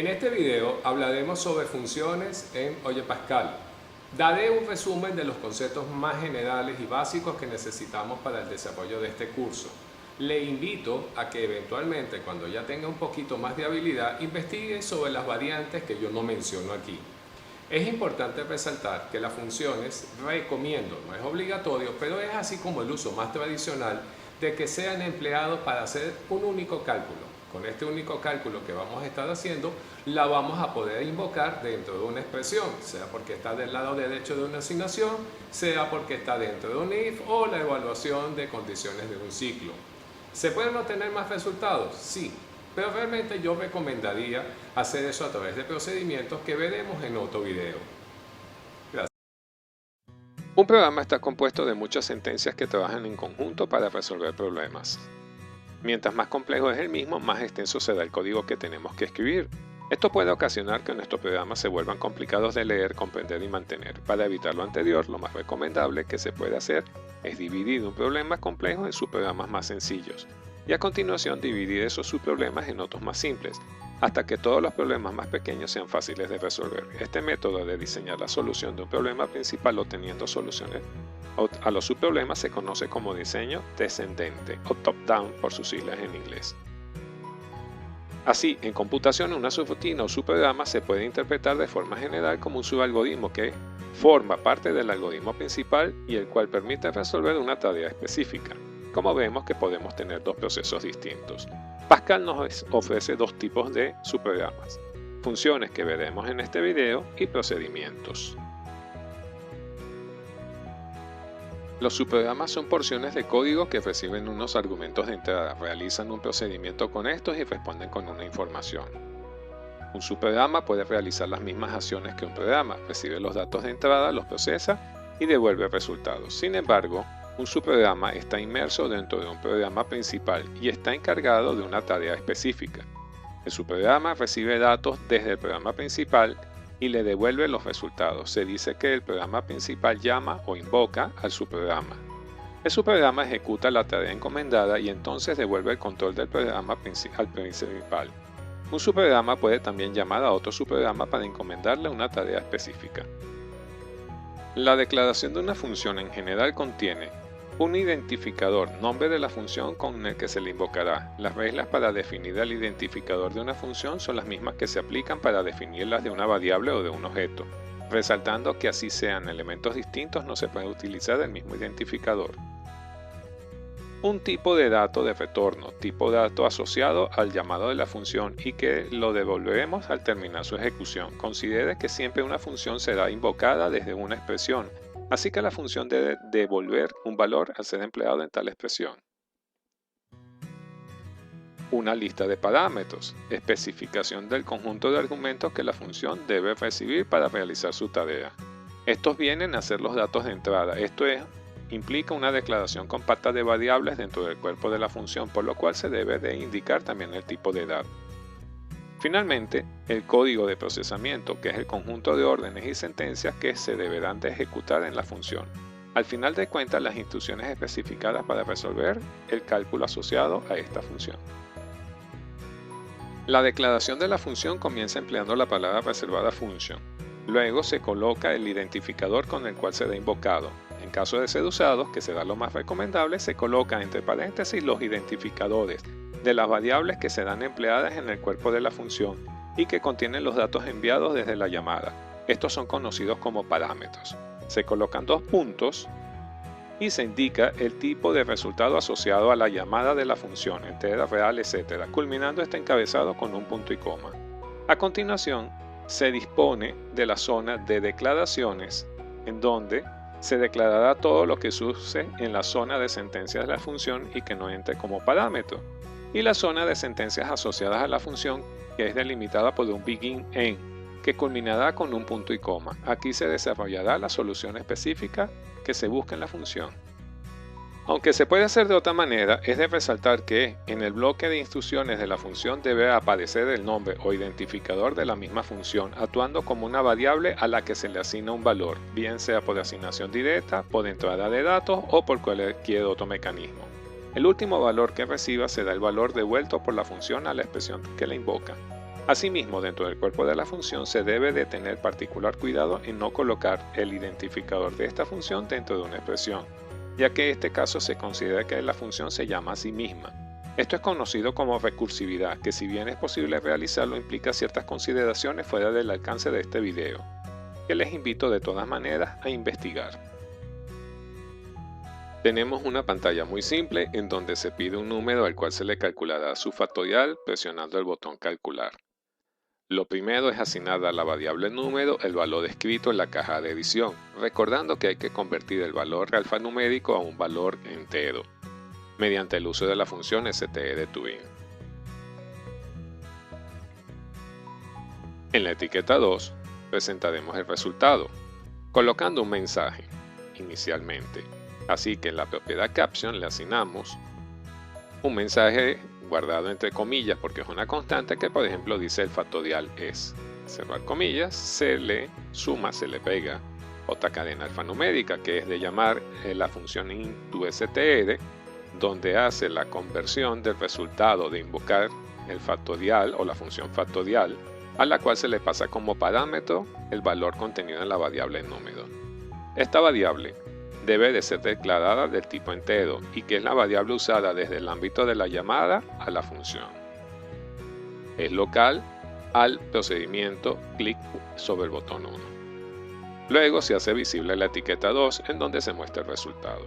En este video hablaremos sobre funciones en Oye Pascal. Daré un resumen de los conceptos más generales y básicos que necesitamos para el desarrollo de este curso. Le invito a que eventualmente, cuando ya tenga un poquito más de habilidad, investigue sobre las variantes que yo no menciono aquí. Es importante resaltar que las funciones recomiendo, no es obligatorio, pero es así como el uso más tradicional de que sean empleados para hacer un único cálculo. Con este único cálculo que vamos a estar haciendo, la vamos a poder invocar dentro de una expresión, sea porque está del lado derecho de una asignación, sea porque está dentro de un if o la evaluación de condiciones de un ciclo. ¿Se pueden obtener más resultados? Sí, pero realmente yo recomendaría hacer eso a través de procedimientos que veremos en otro video. Gracias. Un programa está compuesto de muchas sentencias que trabajan en conjunto para resolver problemas. Mientras más complejo es el mismo, más extenso será el código que tenemos que escribir. Esto puede ocasionar que nuestros programas se vuelvan complicados de leer, comprender y mantener. Para evitar lo anterior, lo más recomendable que se puede hacer es dividir un problema complejo en subprogramas más sencillos y a continuación dividir esos subproblemas en otros más simples, hasta que todos los problemas más pequeños sean fáciles de resolver. Este método de diseñar la solución de un problema principal obteniendo soluciones a los subproblemas se conoce como diseño descendente o top-down por sus siglas en inglés. Así, en computación, una subrutina o subprograma se puede interpretar de forma general como un subalgoritmo que forma parte del algoritmo principal y el cual permite resolver una tarea específica. Como vemos que podemos tener dos procesos distintos. Pascal nos ofrece dos tipos de subprogramas: funciones que veremos en este video y procedimientos. Los subprogramas son porciones de código que reciben unos argumentos de entrada, realizan un procedimiento con estos y responden con una información. Un subprograma puede realizar las mismas acciones que un programa, recibe los datos de entrada, los procesa y devuelve resultados. Sin embargo, un subprograma está inmerso dentro de un programa principal y está encargado de una tarea específica. El subprograma recibe datos desde el programa principal y le devuelve los resultados. Se dice que el programa principal llama o invoca al subprograma. El subprograma ejecuta la tarea encomendada y entonces devuelve el control del programa al principal. Un subprograma puede también llamar a otro subprograma para encomendarle una tarea específica. La declaración de una función en general contiene un identificador, nombre de la función con el que se le invocará. Las reglas para definir el identificador de una función son las mismas que se aplican para definirlas de una variable o de un objeto, resaltando que así sean elementos distintos no se puede utilizar el mismo identificador. Un tipo de dato de retorno, tipo de dato asociado al llamado de la función y que lo devolveremos al terminar su ejecución. Considere que siempre una función será invocada desde una expresión, así que la función debe devolver un valor al ser empleado en tal expresión. Una lista de parámetros, especificación del conjunto de argumentos que la función debe recibir para realizar su tarea. Estos vienen a ser los datos de entrada, implica una declaración compacta de variables dentro del cuerpo de la función, por lo cual se debe de indicar también el tipo de dato. Finalmente, el código de procesamiento, que es el conjunto de órdenes y sentencias que se deberán de ejecutar en la función. Al final de cuentas, las instrucciones especificadas para resolver el cálculo asociado a esta función. La declaración de la función comienza empleando la palabra reservada function. Luego se coloca el identificador con el cual será invocado. En caso de ser usados, que será lo más recomendable, se coloca entre paréntesis los identificadores de las variables que serán empleadas en el cuerpo de la función y que contienen los datos enviados desde la llamada. Estos son conocidos como parámetros. Se colocan dos puntos y se indica el tipo de resultado asociado a la llamada de la función, entera, real, etc., culminando este encabezado con un punto y coma. A continuación, se dispone de la zona de declaraciones, en donde se declarará todo lo que se use en la zona de sentencias de la función y que no entre como parámetro, y la zona de sentencias asociadas a la función, que es delimitada por un begin-end, que culminará con un punto y coma. Aquí se desarrollará la solución específica que se busca en la función. Aunque se puede hacer de otra manera, es de resaltar que en el bloque de instrucciones de la función debe aparecer el nombre o identificador de la misma función, actuando como una variable a la que se le asigna un valor, bien sea por asignación directa, por entrada de datos o por cualquier otro mecanismo. El último valor que reciba será el valor devuelto por la función a la expresión que la invoca. Asimismo, dentro del cuerpo de la función se debe de tener particular cuidado en no colocar el identificador de esta función dentro de una expresión, ya que en este caso se considera que la función se llama a sí misma. Esto es conocido como recursividad, que si bien es posible realizarlo implica ciertas consideraciones fuera del alcance de este video, que les invito de todas maneras a investigar. Tenemos una pantalla muy simple en donde se pide un número al cual se le calculará su factorial presionando el botón calcular. Lo primero es asignar a la variable número el valor escrito en la caja de edición, recordando que hay que convertir el valor alfanumérico a un valor entero, mediante el uso de la función str_to_in. En la etiqueta 2 presentaremos el resultado, colocando un mensaje inicialmente. Así que en la propiedad caption le asignamos un mensaje guardado entre comillas porque es una constante que por ejemplo dice el factorial es, cerrar comillas, se le suma, se le pega otra cadena alfanumérica que es de llamar la función into_str, donde hace la conversión del resultado de invocar el factorial o la función factorial, a la cual se le pasa como parámetro el valor contenido en la variable número. Esta variable debe de ser declarada del tipo entero y que es la variable usada desde el ámbito de la llamada a la función. Es local al procedimiento clic sobre el botón 1. Luego se hace visible la etiqueta 2 en donde se muestra el resultado.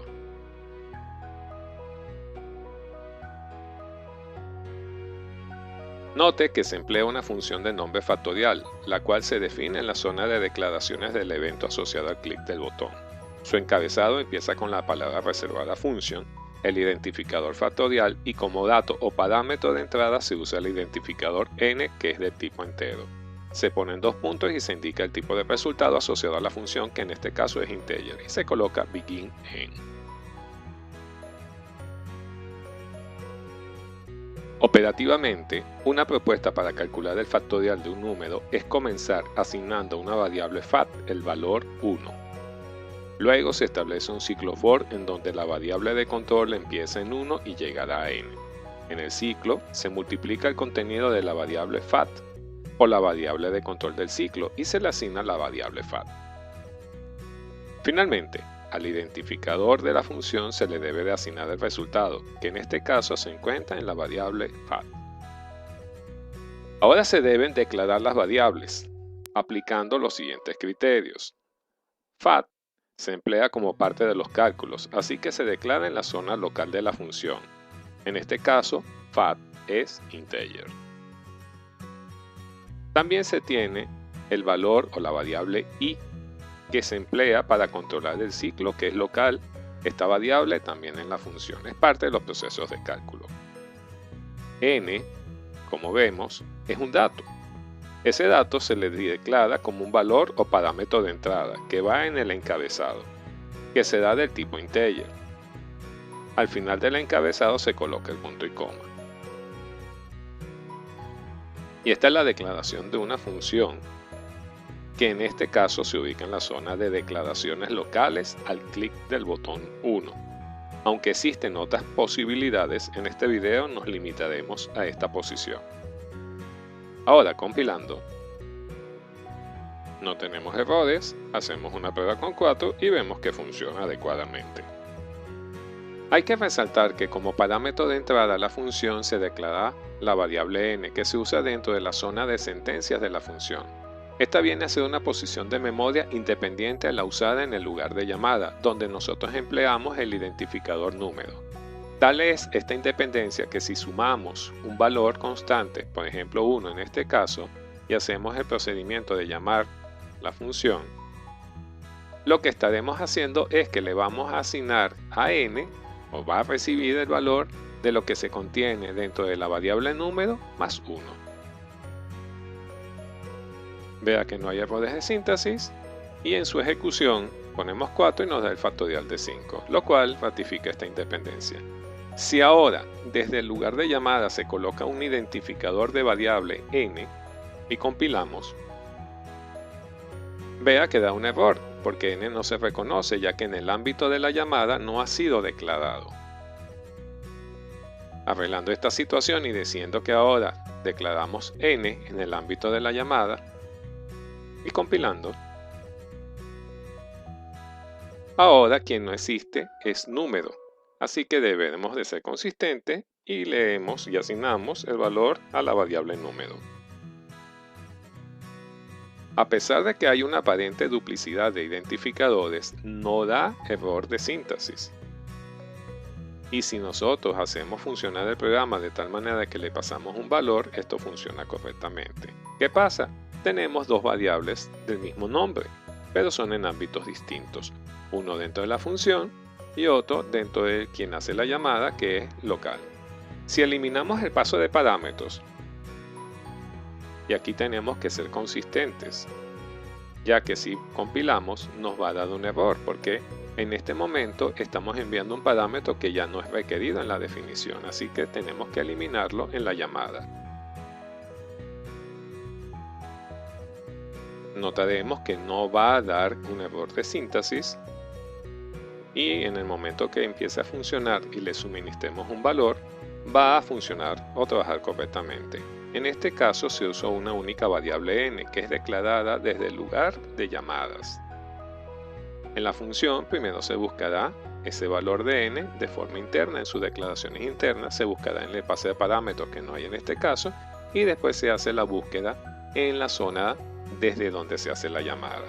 Note que se emplea una función de nombre factorial, la cual se define en la zona de declaraciones del evento asociado al clic del botón. Su encabezado empieza con la palabra reservada function, el identificador factorial y como dato o parámetro de entrada se usa el identificador n que es de tipo entero. Se ponen dos puntos y se indica el tipo de resultado asociado a la función que en este caso es integer y se coloca begin en. Operativamente, una propuesta para calcular el factorial de un número es comenzar asignando a una variable fat el valor 1. Luego se establece un ciclo for en donde la variable de control empieza en 1 y llegará a n. En el ciclo se multiplica el contenido de la variable fat por la variable de control del ciclo y se le asigna la variable fat. Finalmente, al identificador de la función se le debe de asignar el resultado, que en este caso se encuentra en la variable fat. Ahora se deben declarar las variables, aplicando los siguientes criterios. Fat se emplea como parte de los cálculos, así que se declara en la zona local de la función. En este caso, fat es integer. También se tiene el valor o la variable i, que se emplea para controlar el ciclo que es local. Esta variable también en la función, es parte de los procesos de cálculo. N, como vemos, es un dato. Ese dato se le declara como un valor o parámetro de entrada que va en el encabezado, que será del tipo integer. Al final del encabezado se coloca el punto y coma. Y esta es la declaración de una función, que en este caso se ubica en la zona de declaraciones locales al clic del botón 1. Aunque existen otras posibilidades, en este video nos limitaremos a esta posición. Ahora compilando, no tenemos errores, hacemos una prueba con 4 y vemos que funciona adecuadamente. Hay que resaltar que como parámetro de entrada a la función se declara la variable n que se usa dentro de la zona de sentencias de la función. Esta viene a ser una posición de memoria independiente a la usada en el lugar de llamada, donde nosotros empleamos el identificador número. Tal es esta independencia que si sumamos un valor constante, por ejemplo 1 en este caso, y hacemos el procedimiento de llamar la función, lo que estaremos haciendo es que le vamos a asignar a n, o va a recibir el valor de lo que se contiene dentro de la variable número más 1. Vea que no hay errores de síntesis y en su ejecución ponemos 4 y nos da el factorial de 5, lo cual ratifica esta independencia. Si ahora desde el lugar de llamada se coloca un identificador de variable n y compilamos, vea que da un error porque n no se reconoce ya que en el ámbito de la llamada no ha sido declarado. Arreglando esta situación y diciendo que ahora declaramos n en el ámbito de la llamada y compilando. Ahora quien no existe es número, así que debemos de ser consistentes y leemos y asignamos el valor a la variable número. A pesar de que hay una aparente duplicidad de identificadores, no da error de sintaxis. Y si nosotros hacemos funcionar el programa de tal manera que le pasamos un valor, esto funciona correctamente. ¿Qué pasa? Tenemos dos variables del mismo nombre, pero son en ámbitos distintos. Uno dentro de la función y otro dentro de quien hace la llamada, que es local. Si eliminamos el paso de parámetros, y aquí tenemos que ser consistentes, ya que si compilamos nos va a dar un error, porque en este momento estamos enviando un parámetro que ya no es requerido en la definición, así que tenemos que eliminarlo en la llamada. Notaremos que no va a dar un error de sintaxis y en el momento que empiece a funcionar y le suministremos un valor, va a funcionar o trabajar correctamente. En este caso se usó una única variable n, que es declarada desde el lugar de llamadas. En la función primero se buscará ese valor de n de forma interna, en sus declaraciones internas se buscará en el pase de parámetros que no hay en este caso, y después se hace la búsqueda en la zona desde donde se hace la llamada.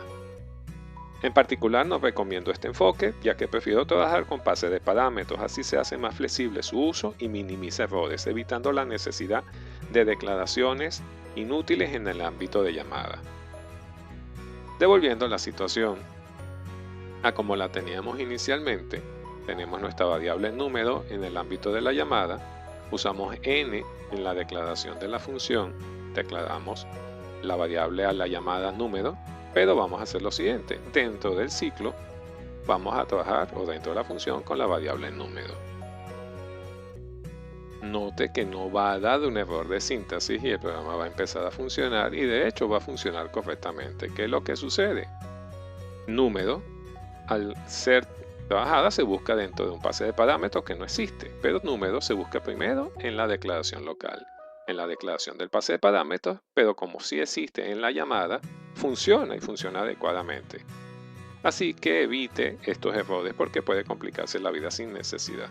En particular no recomiendo este enfoque, ya que prefiero trabajar con pase de parámetros, así se hace más flexible su uso y minimiza errores, evitando la necesidad de declaraciones inútiles en el ámbito de llamada. Devolviendo la situación a como la teníamos inicialmente, tenemos nuestra variable número en el ámbito de la llamada, usamos n en la declaración de la función, declaramos la variable a la llamada número, pero vamos a hacer lo siguiente, dentro del ciclo vamos a trabajar o dentro de la función con la variable número. Note que no va a dar un error de sintaxis y el programa va a empezar a funcionar y de hecho va a funcionar correctamente. ¿Qué es lo que sucede? Número, al ser trabajada se busca dentro de un pase de parámetros que no existe, pero número se busca primero en la declaración local, en la declaración del pase de parámetros, pero como sí existe en la llamada, funciona y funciona adecuadamente. Así que evite estos errores porque puede complicarse la vida sin necesidad.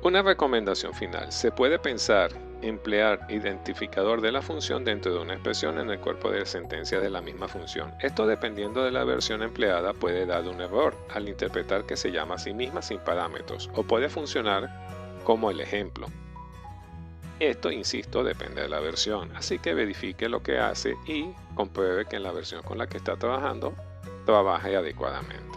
Una recomendación final. Se puede pensar emplear identificador de la función dentro de una expresión en el cuerpo de sentencia de la misma función. Esto, dependiendo de la versión empleada, puede dar un error al interpretar que se llama a sí misma sin parámetros, o puede funcionar como el ejemplo. Esto, insisto, depende de la versión, así que verifique lo que hace y compruebe que en la versión con la que está trabajando trabaje adecuadamente.